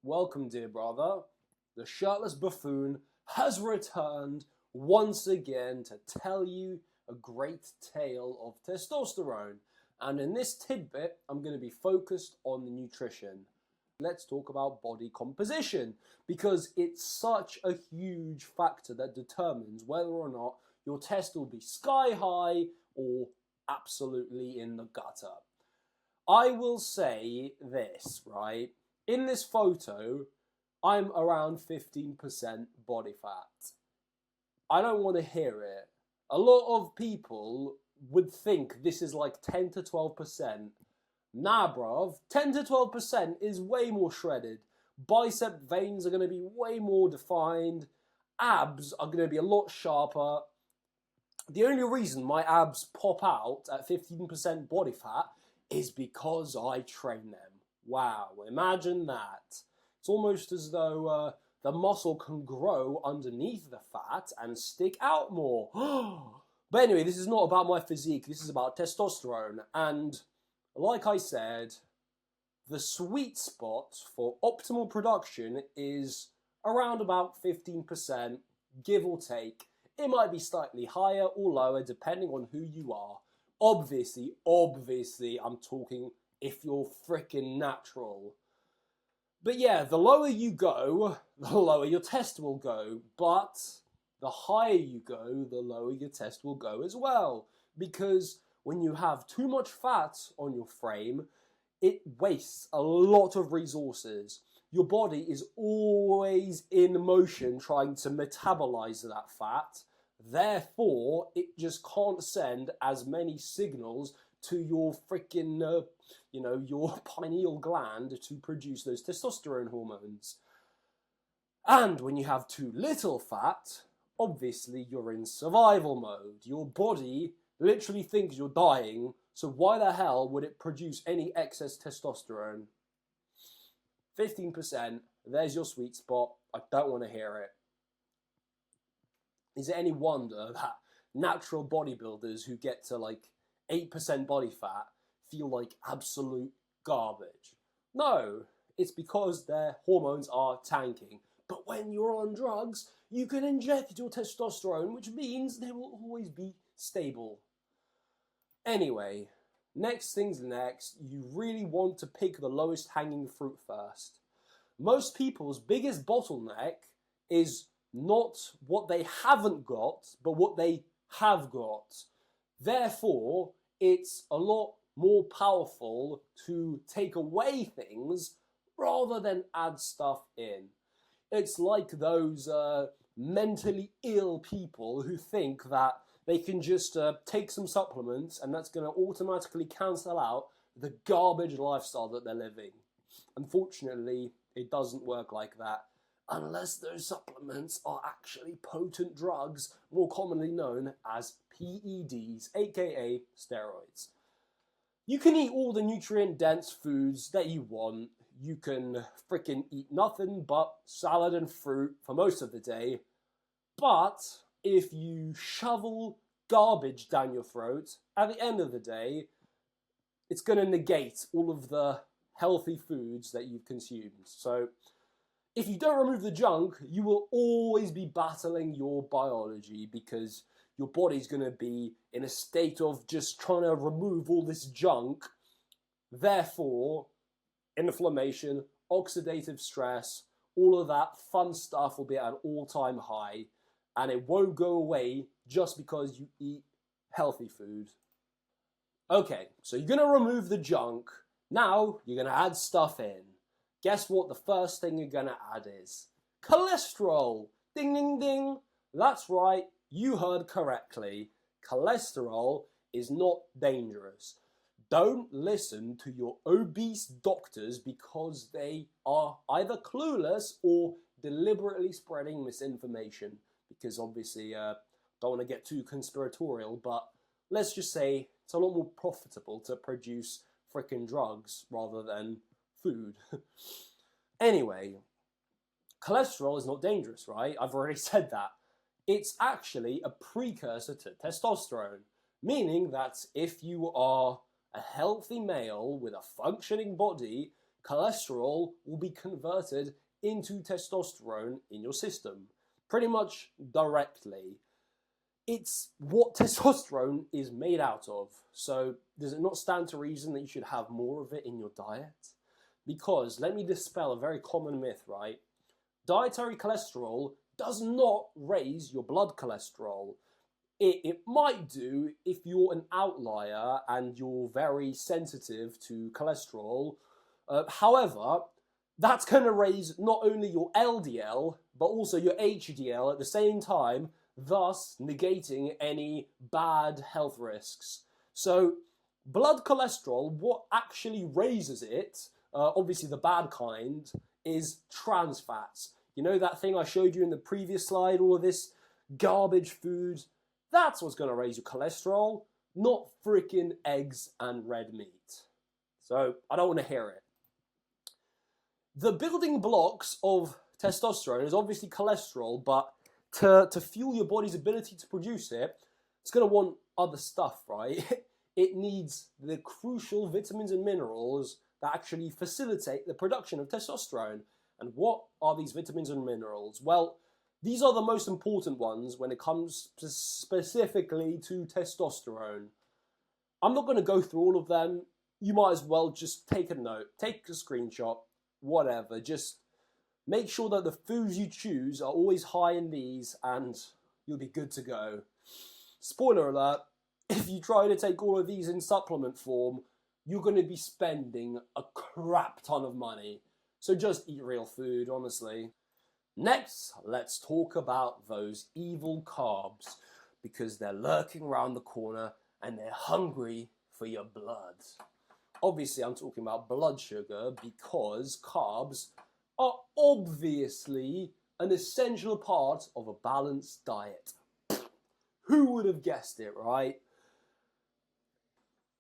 Welcome, dear brother. The shirtless buffoon has returned once again to tell you a great tale of testosterone. And in this tidbit, I'm going to be focused on the nutrition. Let's talk about body composition, because it's such a huge factor that determines whether or not your test will be sky high or absolutely in the gutter. I will say this, right? In this photo, I'm around 15% body fat. I don't want to hear it. A lot of people would think this is like 10 to 12%. Nah, bruv. 10 to 12% is way more shredded. Bicep veins are going to be way more defined. Abs are going to be a lot sharper. The only reason my abs pop out at 15% body fat is because I train them. Wow, imagine that. It's almost as though the muscle can grow underneath the fat and stick out more. But anyway, this is not about my physique, this is about testosterone. And like I said, the sweet spot for optimal production is around about 15%, give or take. It might be slightly higher or lower depending on who you are. Obviously, I'm talking if you're freaking natural. But yeah, the lower you go, the lower your test will go. But the higher you go, the lower your test will go as well. Because when you have too much fat on your frame, it wastes a lot of resources. Your body is always in motion trying to metabolize that fat. Therefore, it just can't send as many signals to your freaking, your pineal gland to produce those testosterone hormones. And when you have too little fat, obviously you're in survival mode. Your body literally thinks you're dying, so why the hell would it produce any excess testosterone? 15%, there's your sweet spot. I don't want to hear it. Is it any wonder that natural bodybuilders who get to like 8% body fat feel like absolute garbage? No, it's because their hormones are tanking. But when you're on drugs, you can inject your testosterone, which means they will always be stable. Anyway, next things next, you really want to pick the lowest hanging fruit first. Most people's biggest bottleneck is not what they haven't got, but what they have got. Therefore, it's a lot more powerful to take away things rather than add stuff in. It's like those mentally ill people who think that they can just take some supplements and that's going to automatically cancel out the garbage lifestyle that they're living. Unfortunately, it doesn't work like that. Unless those supplements are actually potent drugs, more commonly known as PEDs, aka steroids. You can eat all the nutrient-dense foods that you want. You can freaking eat nothing but salad and fruit for most of the day. But if you shovel garbage down your throat, at the end of the day, it's going to negate all of the healthy foods that you've consumed. So if you don't remove the junk, you will always be battling your biology because your body's going to be in a state of just trying to remove all this junk. Therefore, inflammation, oxidative stress, all of that fun stuff will be at an all-time high, and it won't go away just because you eat healthy food. Okay, so you're going to remove the junk. Now you're going to add stuff in. Guess what the first thing you're going to add is? Cholesterol! Ding, ding, ding! That's right, you heard correctly. Cholesterol is not dangerous. Don't listen to your obese doctors because they are either clueless or deliberately spreading misinformation. Because obviously, don't want to get too conspiratorial, but let's just say it's a lot more profitable to produce frickin' drugs rather than food. Anyway, cholesterol is not dangerous, right? I've already said that. It's actually a precursor to testosterone, meaning that if you are a healthy male with a functioning body, cholesterol will be converted into testosterone in your system, pretty much directly. It's what testosterone is made out of. So does it not stand to reason that you should have more of it in your diet? Because, let me dispel a very common myth, right? Dietary cholesterol does not raise your blood cholesterol. It might do if you're an outlier and you're very sensitive to cholesterol. However, that's going to raise not only your LDL, but also your HDL at the same time, thus negating any bad health risks. So, blood cholesterol, what actually raises it, obviously the bad kind, is trans fats. You know that thing I showed you in the previous slide, all of this garbage food? That's what's going to raise your cholesterol, not freaking eggs and red meat. So, I don't want to hear it. The building blocks of testosterone is obviously cholesterol, but to fuel your body's ability to produce it, it's going to want other stuff, right? It needs the crucial vitamins and minerals that actually facilitate the production of testosterone. And what are these vitamins and minerals? Well, these are the most important ones when it comes specifically to testosterone. I'm not going to go through all of them. You might as well just take a note, take a screenshot, whatever. Just make sure that the foods you choose are always high in these and you'll be good to go. Spoiler alert, if you try to take all of these in supplement form, you're going to be spending a crap ton of money. So just eat real food, honestly. Next, let's talk about those evil carbs, because they're lurking around the corner and they're hungry for your blood. Obviously, I'm talking about blood sugar because carbs are obviously an essential part of a balanced diet. Who would have guessed it, right?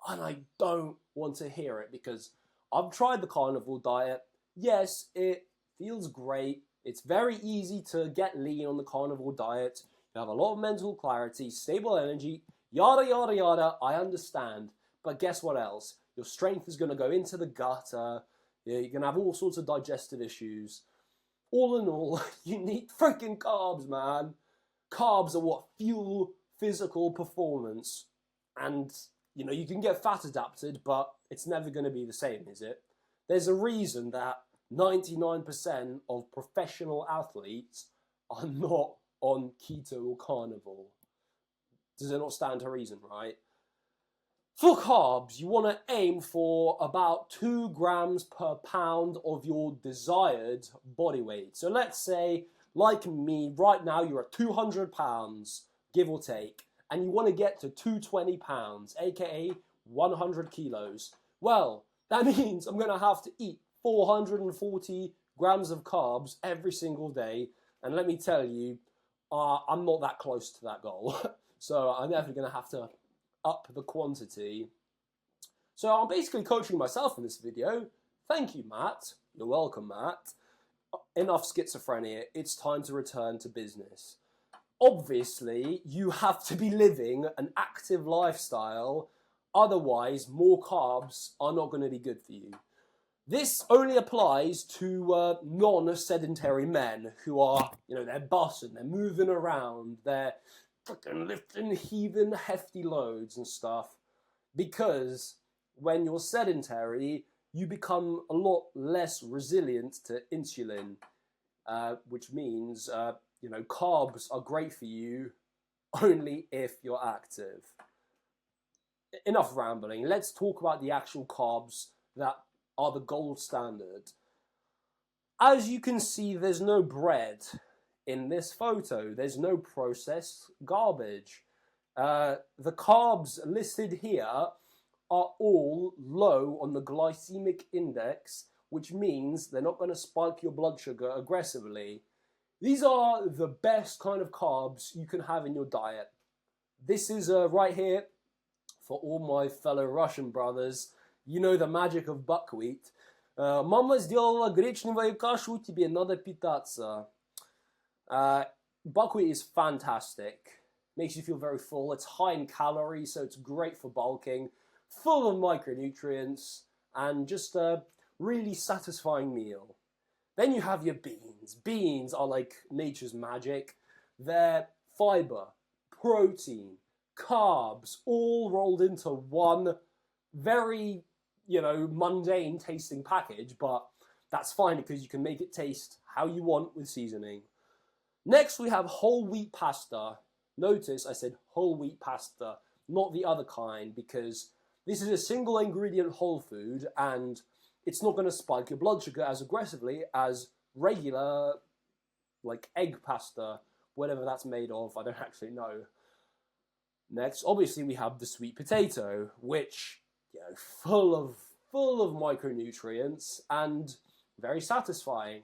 And I don't want to hear it because I've tried the carnivore diet. Yes, it feels great. It's very easy to get lean on the carnivore diet. You have a lot of mental clarity, stable energy, yada, yada, yada. I understand. But guess what else? Your strength is going to go into the gutter. You're going to have all sorts of digestive issues. All in all, you need freaking carbs, man. Carbs are what fuel physical performance. And, you know, you can get fat adapted, but it's never going to be the same, is it? There's a reason that 99% of professional athletes are not on keto or carnivore. Does it not stand to reason, right? For carbs, you want to aim for about 2 grams per pound of your desired body weight. So let's say, like me, right now you're at 200 pounds, give or take, and you want to get to 220 pounds, aka 100 kilos. Well, that means I'm going to have to eat 440 grams of carbs every single day. And let me tell you, I'm not that close to that goal. So I'm definitely going to have to up the quantity. So I'm basically coaching myself in this video. Thank you, Matt. You're welcome, Matt. Enough schizophrenia. It's time to return to business. Obviously, you have to be living an active lifestyle. Otherwise, more carbs are not going to be good for you. This only applies to non-sedentary men who are, you know, they're bussing, they're moving around, they're freaking lifting, heaving hefty loads and stuff. Because when you're sedentary, you become a lot less resilient to insulin, which means, you know, carbs are great for you only if you're active. Enough rambling. Let's talk about the actual carbs that are the gold standard. As you can see, there's no bread in this photo. There's no processed garbage. The carbs listed here are all low on the glycemic index, which means they're not going to spike your blood sugar aggressively. These are the best kind of carbs you can have in your diet. This is right here for all my fellow Russian brothers. You know the magic of buckwheat. Mama сделала гречневую кашу, тебе надо питаться. Buckwheat is fantastic. Makes you feel very full. It's high in calories, so it's great for bulking. Full of micronutrients. And just really satisfying meal. Then you have your beans. Beans are like nature's magic. They're fiber, protein, carbs, all rolled into one very, mundane tasting package, but that's fine because you can make it taste how you want with seasoning. Next, we have whole wheat pasta. Notice I said whole wheat pasta, not the other kind, because this is a single ingredient whole food and it's not going to spike your blood sugar as aggressively as regular, like egg pasta, whatever that's made of, I don't actually know. Next, obviously, we have the sweet potato, which, full of micronutrients and very satisfying.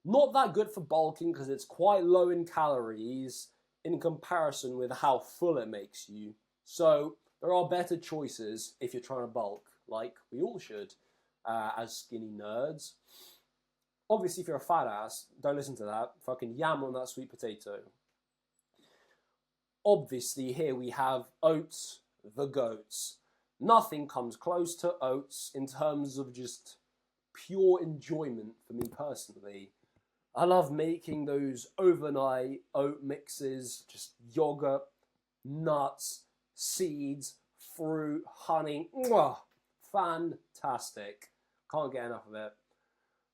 Not that good for bulking because it's quite low in calories in comparison with how full it makes you. So there are better choices if you're trying to bulk, like we all should, as skinny nerds. Obviously, if you're a fat ass, don't listen to that. Fucking yam on that sweet potato. Obviously, here we have oats, the goats. Nothing comes close to oats in terms of just pure enjoyment for me personally. I love making those overnight oat mixes, just yogurt, nuts, seeds, fruit, honey. Mwah! Fantastic. Can't get enough of it.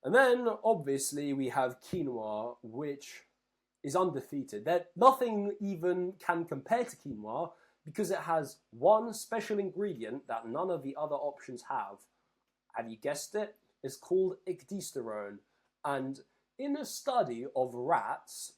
And then, obviously, we have quinoa, which is undefeated. Nothing even can compare to quinoa because it has one special ingredient that none of the other options have. Have you guessed it? It's called ecdysterone. And in a study of rats,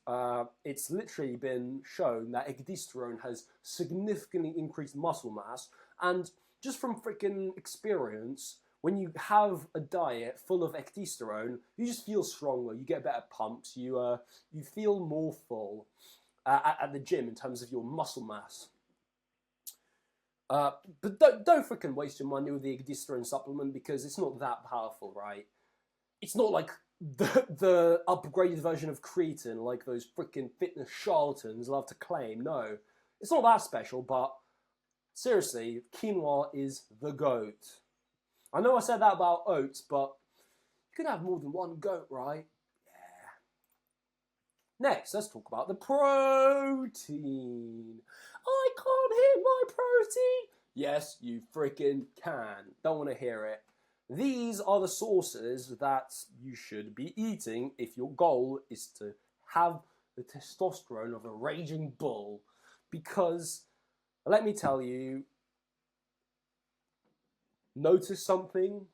it's literally been shown that ecdysterone has significantly increased muscle mass. And just from freaking experience, when you have a diet full of ecdysterone, you just feel stronger. You get better pumps. You feel more full at the gym in terms of your muscle mass. But don't freaking waste your money with the ecdysterone supplement because it's not that powerful, right? It's not like the upgraded version of creatine like those freaking fitness charlatans love to claim. No, it's not that special, but seriously, quinoa is the goat. I know I said that about oats, but you could have more than one goat, right? Yeah. Next, let's talk about the protein. I can't hit my protein. Yes, you freaking can. Don't want to hear it. These are the sources that you should be eating if your goal is to have the testosterone of a raging bull. Because, let me tell you, notice something?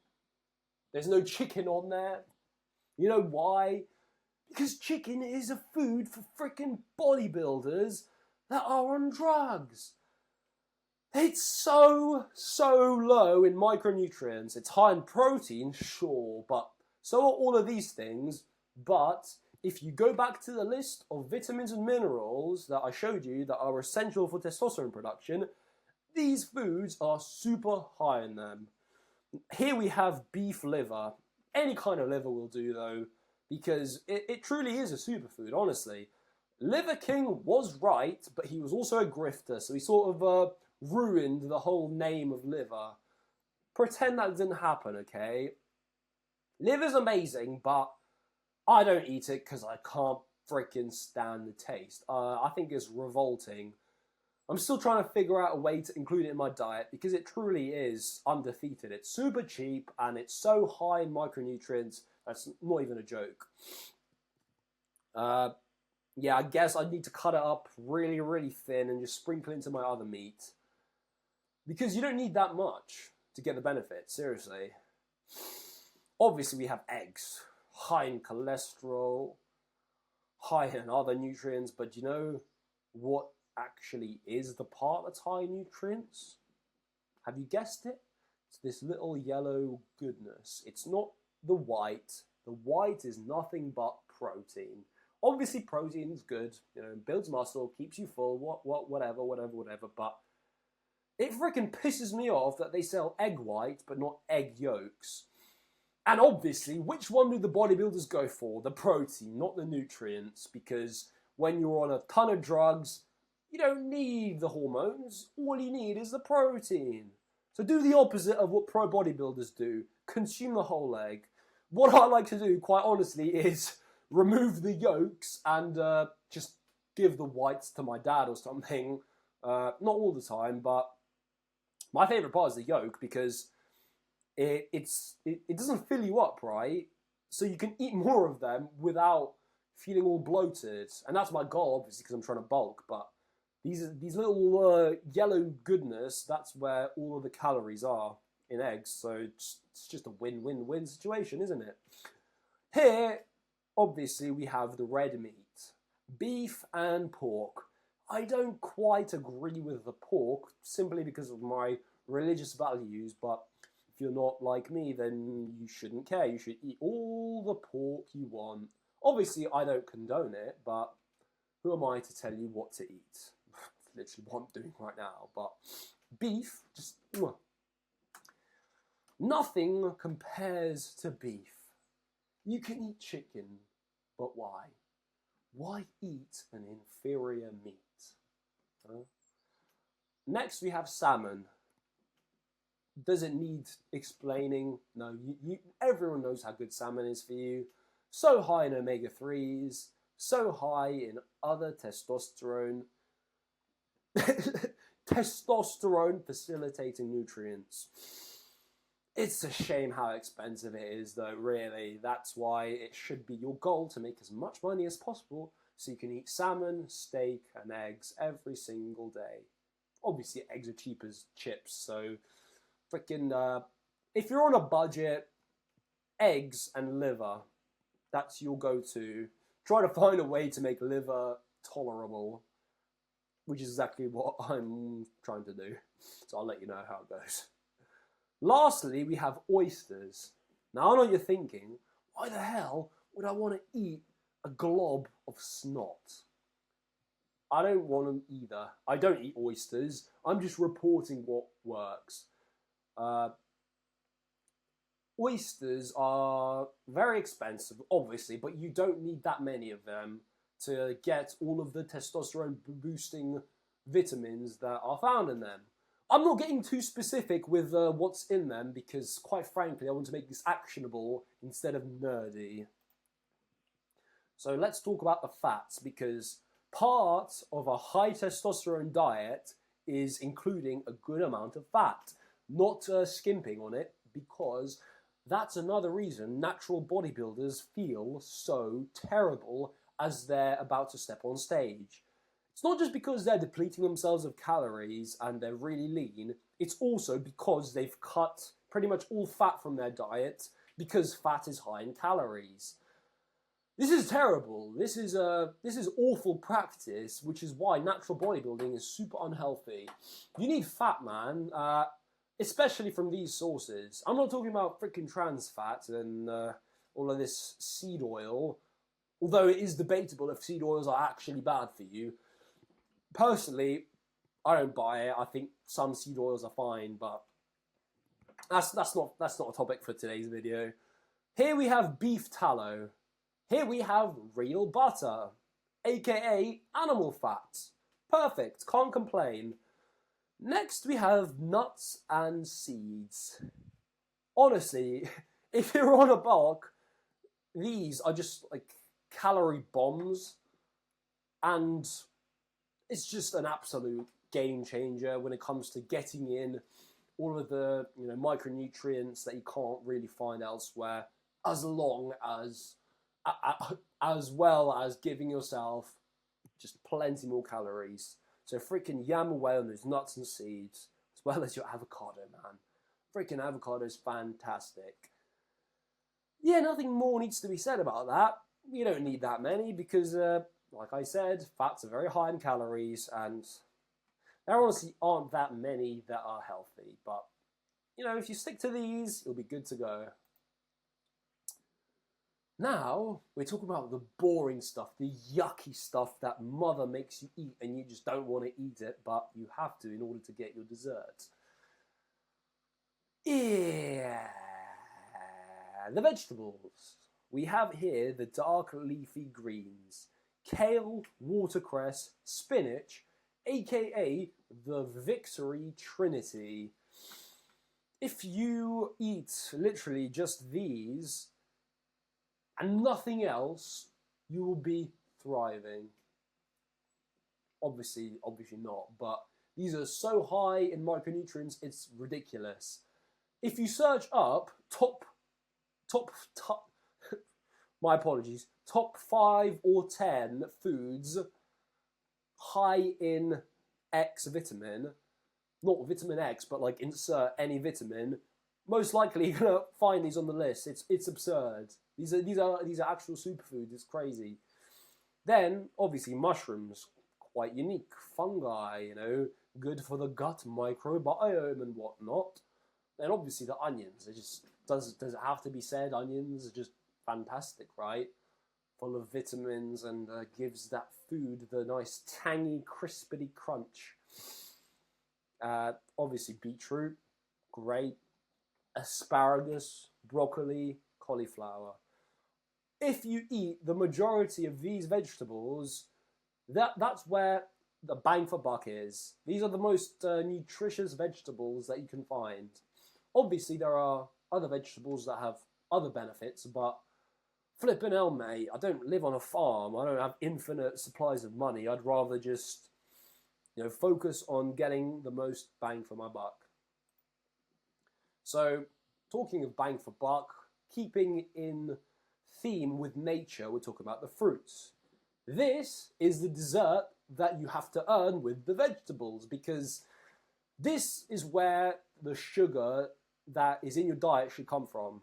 There's no chicken on there. You know why? Because chicken is a food for freaking bodybuilders that are on drugs. It's so low in micronutrients. It's high in protein, sure, but so are all of these things. But if you go back to the list of vitamins and minerals that I showed you that are essential for testosterone production, these foods are super high in them. Here we have beef liver. Any kind of liver will do, though, because it truly is a superfood, honestly. Liver King was right, but he was also a grifter, so he sort of ruined the whole name of liver. Pretend that didn't happen, okay? Liver's amazing, but I don't eat it because I can't freaking stand the taste. I think it's revolting. I'm still trying to figure out a way to include it in my diet because it truly is undefeated. It's super cheap and it's so high in micronutrients, that's not even a joke. Yeah, I guess I need to cut it up really, really thin and just sprinkle it into my other meat. Because you don't need that much to get the benefit, seriously. Obviously, we have eggs. High in cholesterol, high in other nutrients, but you know what actually is the part that's high in nutrients? Have you guessed it? It's this little yellow goodness. It's not the white. The white is nothing but protein. Obviously, protein is good. Builds muscle, keeps you full, whatever. But it freaking pisses me off that they sell egg white, but not egg yolks. And obviously, which one do the bodybuilders go for? The protein, not the nutrients. Because when you're on a ton of drugs, you don't need the hormones. All you need is the protein. So do the opposite of what pro bodybuilders do. consume the whole egg. What I like to do, quite honestly, is remove the yolks and just give the whites to my dad or something. Not all the time, but my favourite part is the yolk because it doesn't fill you up, right? So you can eat more of them without feeling all bloated. And that's my goal, obviously, because I'm trying to bulk. But these little yellow goodness, that's where all of the calories are in eggs. So it's just a win-win-win situation, isn't it? Here, obviously, we have the red meat. Beef and pork. I don't quite agree with the pork, simply because of my religious values, but if you're not like me, then you shouldn't care. You should eat all the pork you want. Obviously, I don't condone it, but who am I to tell you what to eat? It's literally what I'm doing right now. But beef, just nothing compares to beef. You can eat chicken, but why? Why eat an inferior meat? Huh? Next, we have salmon. Does it need explaining? No, everyone knows how good salmon is for you. So high in omega-3s, so high in other testosterone facilitating nutrients. It's a shame how expensive it is though, really. That's why it should be your goal to make as much money as possible so you can eat salmon, steak and eggs every single day. Obviously eggs are cheap as chips, so freaking if you're on a budget, eggs and liver, that's your go-to. Try to find a way to make liver tolerable, which is exactly what I'm trying to do. So I'll let you know how it goes. Lastly, we have oysters. Now, I know you're thinking, why the hell would I want to eat a glob of snot? I don't want them either. I don't eat oysters. I'm just reporting what works. Oysters are very expensive, obviously, but you don't need that many of them to get all of the testosterone-boosting vitamins that are found in them. I'm not getting too specific with what's in them because, quite frankly, I want to make this actionable instead of nerdy. So let's talk about the fats, because part of a high testosterone diet is including a good amount of fat, not skimping on it, because that's another reason natural bodybuilders feel so terrible as they're about to step on stage. It's not just because they're depleting themselves of calories and they're really lean, it's also because they've cut pretty much all fat from their diet because fat is high in calories. This is terrible. This is awful practice, which is why natural bodybuilding is super unhealthy. You need fat, man, especially from these sources. I'm not talking about freaking trans fat and all of this seed oil, although it is debatable if seed oils are actually bad for you. Personally, I don't buy it. I think some seed oils are fine, but that's not a topic for today's video. Here we have beef tallow. Here we have real butter, aka animal fat. Perfect, can't complain. Next we have nuts and seeds. Honestly, if you're on a bulk, these are just like calorie bombs, and it's just an absolute game changer when it comes to getting in all of the micronutrients that you can't really find elsewhere, as well as giving yourself just plenty more calories. So freaking yam away on those nuts and seeds, as well as your avocado, man. Freaking avocado is fantastic. Yeah, nothing more needs to be said about that. You don't need that many because, like I said, fats are very high in calories, and there honestly aren't that many that are healthy. But, if you stick to these, you'll be good to go. Now, we're talking about the boring stuff, the yucky stuff that mother makes you eat and you just don't want to eat it, but you have to in order to get your dessert. Yeah, the vegetables. We have here the dark leafy greens. Kale, watercress, spinach, aka the Victory Trinity. If you eat literally just these and nothing else, you will be thriving. Obviously not, but these are so high in micronutrients, it's ridiculous. If you search up top, my apologies, top 5 or 10 foods high in X vitamin, not vitamin X, but like insert any vitamin, most likely you're gonna find these on the list. It's absurd. These are actual superfoods. It's crazy. Then obviously mushrooms, quite unique. Fungi, good for the gut microbiome and whatnot. And obviously the onions. It just does it have to be said? Onions are just fantastic, right? Full of vitamins and gives that food the nice tangy, crispity crunch. Obviously beetroot, great. Asparagus, broccoli, cauliflower. If you eat the majority of these vegetables, that's where the bang for buck is. These are the most nutritious vegetables that you can find. Obviously, there are other vegetables that have other benefits, but flippin' hell, mate, I don't live on a farm. I don't have infinite supplies of money. I'd rather just, focus on getting the most bang for my buck. So, talking of bang for buck, keeping in theme with nature, we're talking about the fruits. This is the dessert that you have to earn with the vegetables, because this is where the sugar that is in your diet should come from.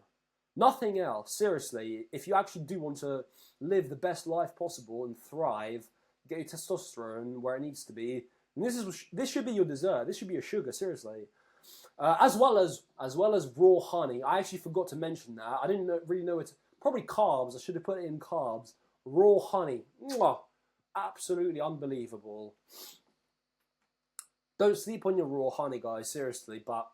Nothing else. Seriously, if you actually do want to live the best life possible and thrive, get your testosterone where it needs to be, and this should be your dessert. This should be your sugar. Seriously. As well as raw honey. I actually forgot to mention that. I didn't really know it's probably carbs. I should have put it in carbs. Raw honey. Mwah! Absolutely unbelievable. Don't sleep on your raw honey, guys. Seriously, but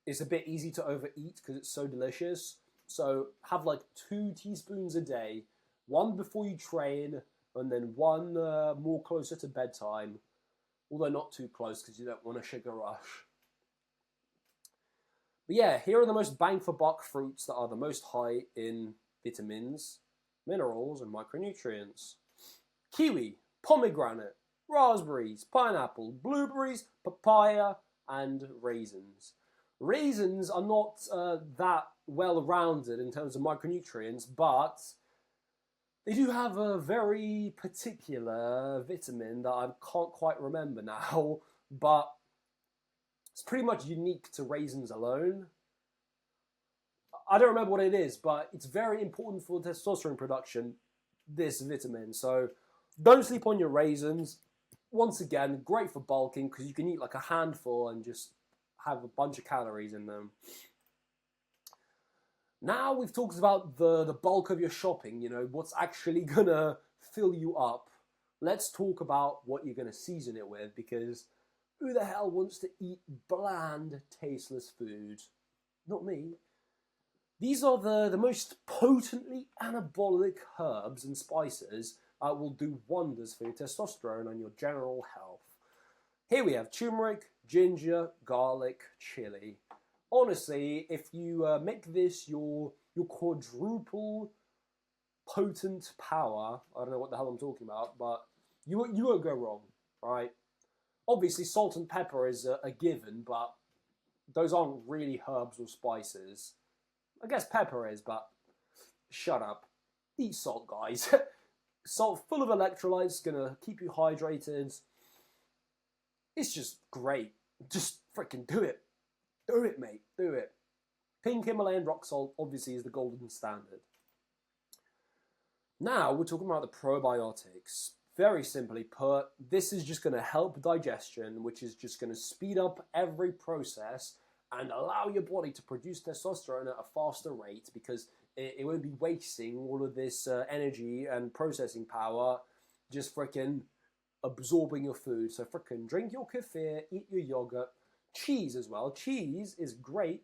it's a bit easy to overeat because it's so delicious. So have like 2 teaspoons a day. 1 before you train, and then 1 more closer to bedtime. Although not too close because you don't want a sugar rush. But yeah, here are the most bang for buck fruits that are the most high in vitamins, minerals, and micronutrients. Kiwi, pomegranate, raspberries, pineapple, blueberries, papaya, and raisins. Raisins are not that well-rounded in terms of micronutrients, but they do have a very particular vitamin that I can't quite remember now, but it's pretty much unique to raisins alone. I don't remember what it is, but it's very important for testosterone production, this vitamin. So don't sleep on your raisins. Once again, great for bulking because you can eat like a handful and just have a bunch of calories in them. Now we've talked about the bulk of your shopping, what's actually gonna fill you up. Let's talk about what you're gonna season it with, because who the hell wants to eat bland, tasteless food? Not me. These are the most potently anabolic herbs and spices that will do wonders for your testosterone and your general health. Here we have turmeric, ginger, garlic, chili. Honestly, if you make this your quadruple potent power, I don't know what the hell I'm talking about, but you won't go wrong, right? Obviously, salt and pepper is a given, but those aren't really herbs or spices. I guess pepper is, but shut up. Eat salt, guys. Salt full of electrolytes, gonna keep you hydrated. It's just great. Just freaking do it. Do it, mate. Do it. Pink Himalayan rock salt obviously is the golden standard. Now we're talking about the probiotics. Very simply put, this is just going to help digestion, which is just going to speed up every process and allow your body to produce testosterone at a faster rate, because it won't be wasting all of this energy and processing power just freaking absorbing your food. So freaking drink your kefir, eat your yogurt, cheese as well. Cheese is great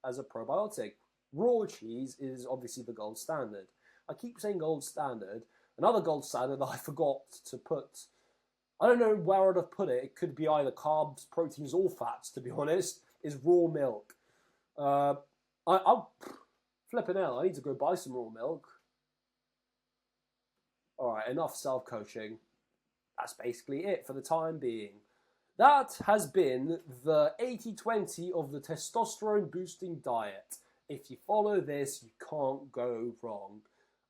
as a probiotic. Raw cheese is obviously the gold standard. I keep saying gold standard. Another gold standard that I forgot to put, I don't know where I'd have put it. It could be either carbs, proteins, or fats, to be honest, is raw milk. I'll flipping out. I need to go buy some raw milk. All right, enough self-coaching. That's basically it for the time being. That has been the 80-20 of the testosterone-boosting diet. If you follow this, you can't go wrong.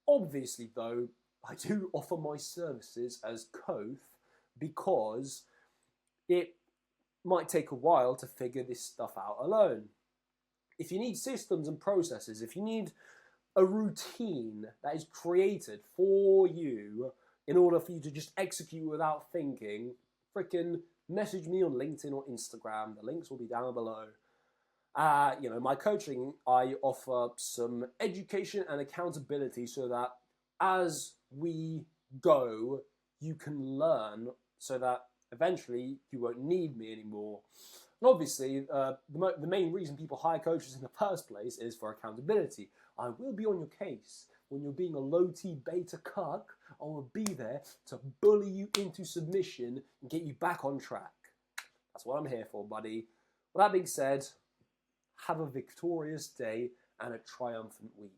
Obviously, though, I do offer my services as Koth because it might take a while to figure this stuff out alone. If you need systems and processes, if you need a routine that is created for you in order for you to just execute without thinking, frickin' message me on LinkedIn or Instagram. The links will be down below. My coaching, I offer some education and accountability so that as we go, you can learn so that eventually you won't need me anymore. And obviously, the main reason people hire coaches in the first place is for accountability. I will be on your case. When you're being a low-T beta cuck, I will be there to bully you into submission and get you back on track. That's what I'm here for, buddy. With that being said, have a victorious day and a triumphant week.